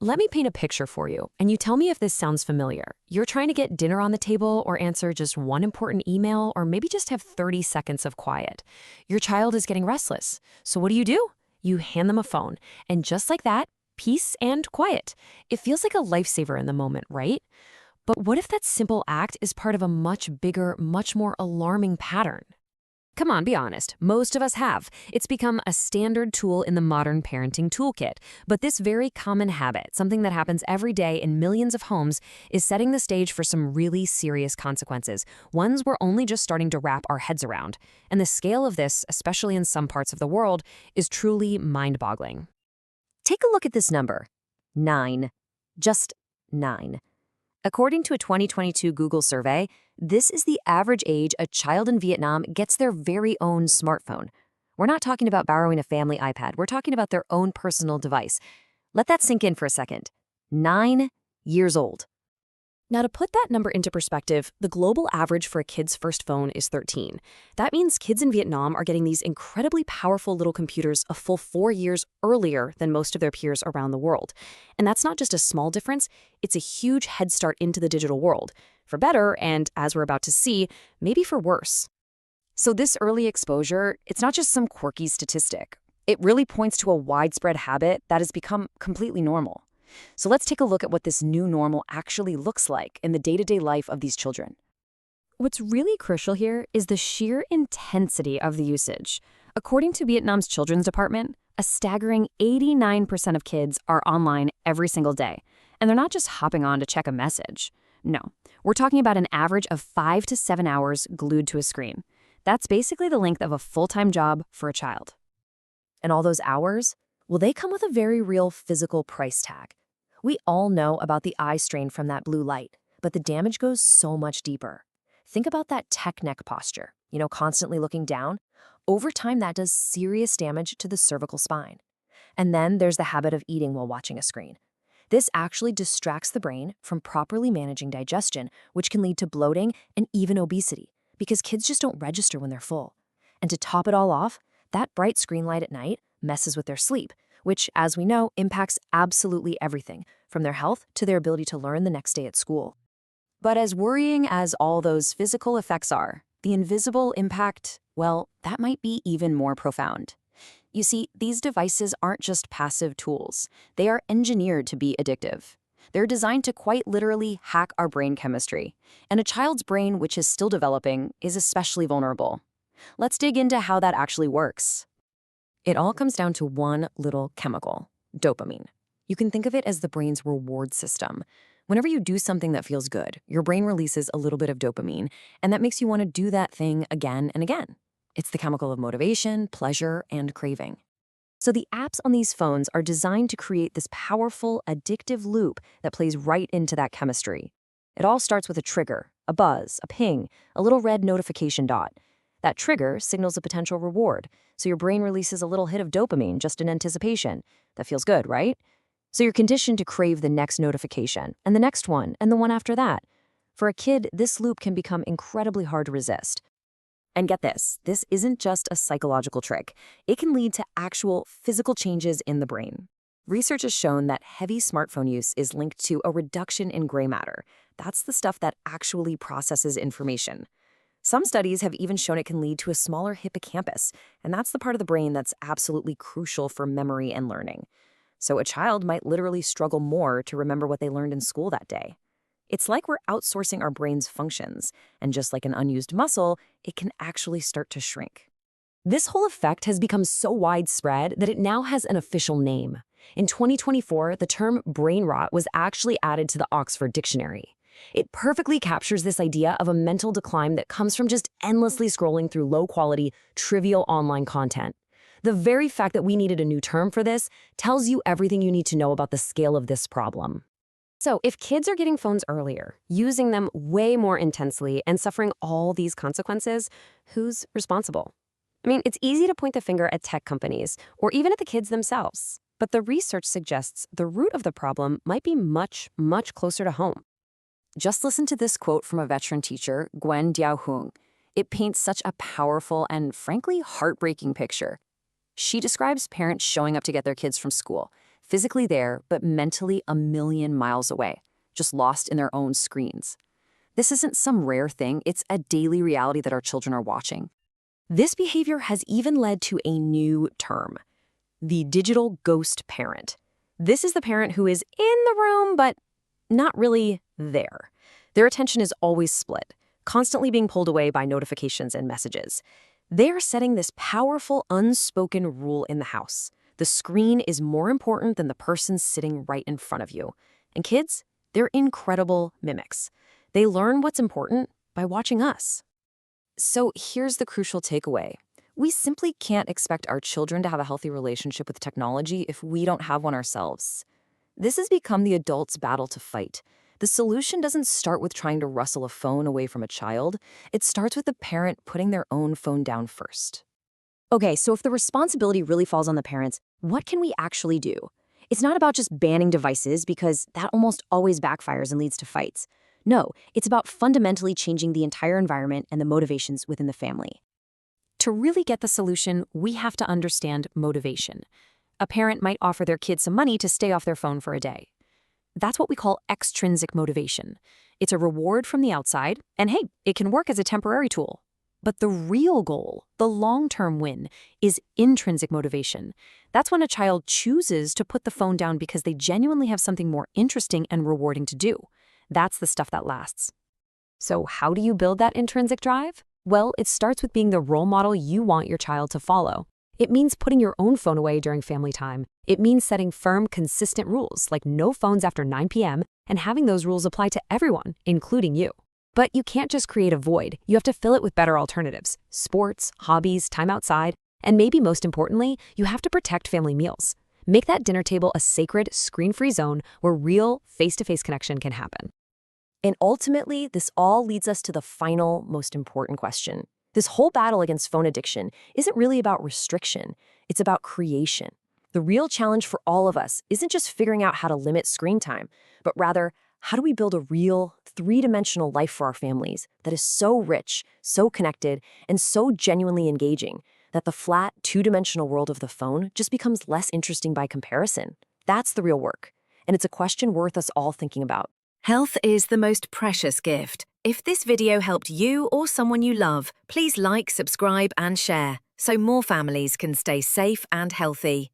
Let me paint a picture for you, and you tell me if this sounds familiar. You're trying to get dinner on the table or answer just one important email or maybe just have 30 seconds of quiet. Your child is getting restless. So what do? You hand them a phone, and just like that, peace and quiet. It feels like a lifesaver in the moment, right? But what if that simple act is part of a much bigger, much more alarming pattern? Come on, be honest. Most of us have. It's become a standard tool in the modern parenting toolkit. But this very common habit, something that happens every day in millions of homes, is setting the stage for some really serious consequences, ones we're only just starting to wrap our heads around. And the scale of this, especially in some parts of the world, is truly mind-boggling. Take a look at this number. 9. Just 9. According to a 2022 Google survey, this is the average age a child in Vietnam gets their very own smartphone. We're not talking about borrowing a family iPad. We're talking about their own personal device. Let that sink in for a second. 9 years old. Now, to put that number into perspective, the global average for a kid's first phone is 13. That means kids in Vietnam are getting these incredibly powerful little computers a full 4 years earlier than most of their peers around the world. And that's not just a small difference, it's a huge head start into the digital world, for better and, as we're about to see, maybe for worse. So this early exposure, it's not just some quirky statistic. It really points to a widespread habit that has become completely normal. So let's take a look at what this new normal actually looks like in the day-to-day life of these children. What's really crucial here is the sheer intensity of the usage. According to Vietnam's Children's Department, a staggering 89% of kids are online every single day. And they're not just hopping on to check a message. No, we're talking about an average of 5 to 7 hours glued to a screen. That's basically the length of a full-time job for a child. And all those hours? Well, they come with a very real physical price tag. We all know about the eye strain from that blue light, but the damage goes so much deeper. Think about that tech neck posture, constantly looking down. Over time, that does serious damage to the cervical spine. And then there's the habit of eating while watching a screen. This actually distracts the brain from properly managing digestion, which can lead to bloating and even obesity, because kids just don't register when they're full. And to top it all off, that bright screen light at night messes with their sleep, which, as we know, impacts absolutely everything, from their health to their ability to learn the next day at school. But as worrying as all those physical effects are, the invisible impact, well, that might be even more profound. You see, these devices aren't just passive tools. They are engineered to be addictive. They're designed to quite literally hack our brain chemistry. And a child's brain, which is still developing, is especially vulnerable. Let's dig into how that actually works. It all comes down to one little chemical, dopamine. You can think of it as the brain's reward system. Whenever you do something that feels good, your brain releases a little bit of dopamine, and that makes you want to do that thing again and again. It's the chemical of motivation, pleasure, and craving. So the apps on these phones are designed to create this powerful, addictive loop that plays right into that chemistry. It all starts with a trigger, a buzz, a ping, a little red notification dot. That trigger signals a potential reward, so your brain releases a little hit of dopamine just in anticipation. That feels good, right? So you're conditioned to crave the next notification, and the next one, and the one after that. For a kid, this loop can become incredibly hard to resist. And get this isn't just a psychological trick. It can lead to actual physical changes in the brain. Research has shown that heavy smartphone use is linked to a reduction in gray matter. That's the stuff that actually processes information. Some studies have even shown it can lead to a smaller hippocampus, and that's the part of the brain that's absolutely crucial for memory and learning. So a child might literally struggle more to remember what they learned in school that day. It's like we're outsourcing our brain's functions, and just like an unused muscle, it can actually start to shrink. This whole effect has become so widespread that it now has an official name. In 2024, the term brain rot was actually added to the Oxford Dictionary. It perfectly captures this idea of a mental decline that comes from just endlessly scrolling through low-quality, trivial online content. The very fact that we needed a new term for this tells you everything you need to know about the scale of this problem. So if kids are getting phones earlier, using them way more intensely, and suffering all these consequences, who's responsible? I mean, it's easy to point the finger at tech companies, or even at the kids themselves. But the research suggests the root of the problem might be much, much closer to home. Just listen to this quote from a veteran teacher, Gwen Diao-Hung. It paints such a powerful and, frankly, heartbreaking picture. She describes parents showing up to get their kids from school, physically there, but mentally a million miles away, just lost in their own screens. This isn't some rare thing, it's a daily reality that our children are watching. This behavior has even led to a new term, the digital ghost parent. This is the parent who is in the room, but not really there. Their attention is always split, constantly being pulled away by notifications and messages. They are setting this powerful, unspoken rule in the house. The screen is more important than the person sitting right in front of you. And kids, they're incredible mimics. They learn what's important by watching us. So here's the crucial takeaway. We simply can't expect our children to have a healthy relationship with technology if we don't have one ourselves. This has become the adult's battle to fight. The solution doesn't start with trying to wrestle a phone away from a child. It starts with the parent putting their own phone down first. Okay, so if the responsibility really falls on the parents, what can we actually do? It's not about just banning devices because that almost always backfires and leads to fights. No, it's about fundamentally changing the entire environment and the motivations within the family. To really get the solution, we have to understand motivation. A parent might offer their kid some money to stay off their phone for a day. That's what we call extrinsic motivation. It's a reward from the outside, and hey, it can work as a temporary tool. But the real goal, the long-term win, is intrinsic motivation. That's when a child chooses to put the phone down because they genuinely have something more interesting and rewarding to do. That's the stuff that lasts. So how do you build that intrinsic drive? Well, it starts with being the role model you want your child to follow. It means putting your own phone away during family time. It means setting firm, consistent rules, like no phones after 9 p.m., and having those rules apply to everyone, including you. But you can't just create a void. You have to fill it with better alternatives: sports, hobbies, time outside, and maybe most importantly, you have to protect family meals. Make that dinner table a sacred, screen-free zone where real, face-to-face connection can happen. And ultimately, this all leads us to the final, most important question. This whole battle against phone addiction isn't really about restriction, it's about creation. The real challenge for all of us isn't just figuring out how to limit screen time, but rather, how do we build a real, three-dimensional life for our families that is so rich, so connected, and so genuinely engaging that the flat, two-dimensional world of the phone just becomes less interesting by comparison? That's the real work, and it's a question worth us all thinking about. Health is the most precious gift. If this video helped you or someone you love, please like, subscribe, and share so more families can stay safe and healthy.